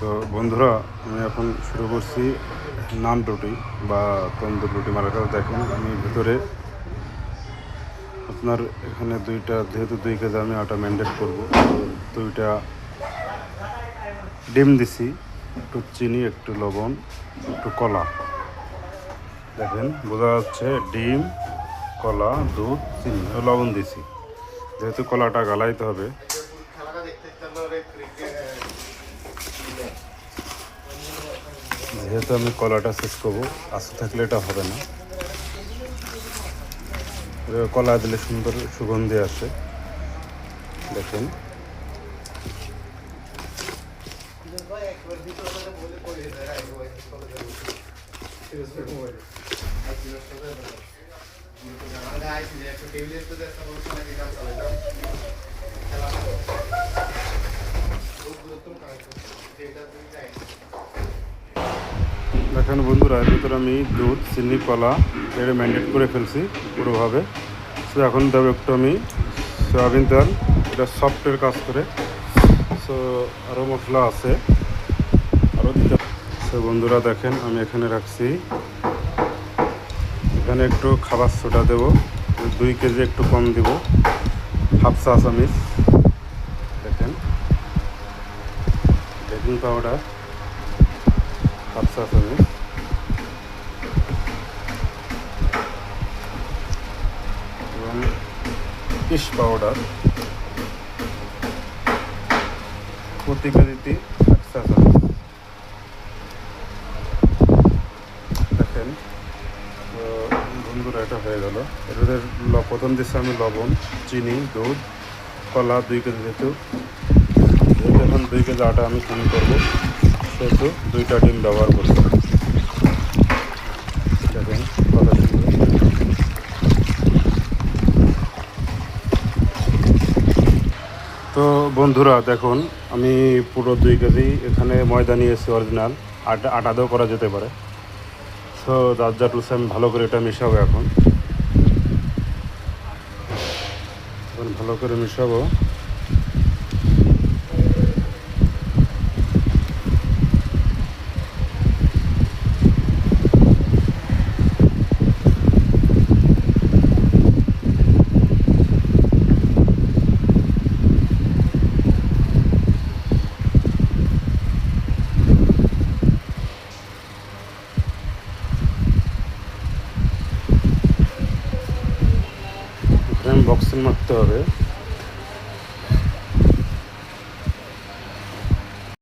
তো বন্ধুরা, আমি এখন শুরু করছি নান রুটি বা তন্দুর রুটি মারার কাজ। দেখেন আমি ভিতরে আপনার এখানে যেহেতু 2 কেজি আমি আটা ম্যান্ডেট করবো, তো 2টা ডিম দিছি, একটু চিনি, একটু লবণ, একটু কলা। দেখেন বোঝা যাচ্ছে ডিম, কলা, দুধ, চিনি ও লবণ দিছি। যেহেতু কলাটা গালাইতে হবে, যেহেতু আমি কলাটা শেষ করবো, আস্তে থাকলে এটা হবে না। কলা দিলে সুন্দর সুগন্ধি আসে। দেখেন দেখেন বন্ধুরা, এর ভিতরে আমি দুধ, চিনি, কলা এটা ম্যান্ডেট করে ফেলছি পুরোভাবে। সো এখন দেবো একটু আমি সয়াবিন তেল, এটা সফটের কাজ করে। সো আরও মশলা আছে, আরও দিতে। সো বন্ধুরা দেখেন আমি এখানে রাখছি, এখানে একটু খাবার সোডা দেবো, 2 কেজি একটু কম দিব, হাফ চা চামচ। দেখেন বেকিং পাউডার হাফ চা চামচ, এবং ফিশ পাউডার প্রতি কেজিতে 1 চা চামচ। দেখেন তো বন্ধুরা, এটা হয়ে গেল। এদের প্রথম দিচ্ছি আমি লবণ, চিনি, দুধ, কলা 2 কেজি। যেহেতু এখন 2 কেজি আটা আমি খানি করবো, সেহেতু 2টা ডিম ব্যবহার করব। দেখেন কথা শুনবে। তো বন্ধুরা দেখুন, আমি পুরো 2 কেজি এখানে ময়দা নিয়েছি অরিজিনাল। আটা দিয়েও করা যেতে পারে। সো যা টুলসে আমি ভালো করে এটা মিশাবো। এখন ভালো করে মিশাবো। বক্সিং মারতে হবে।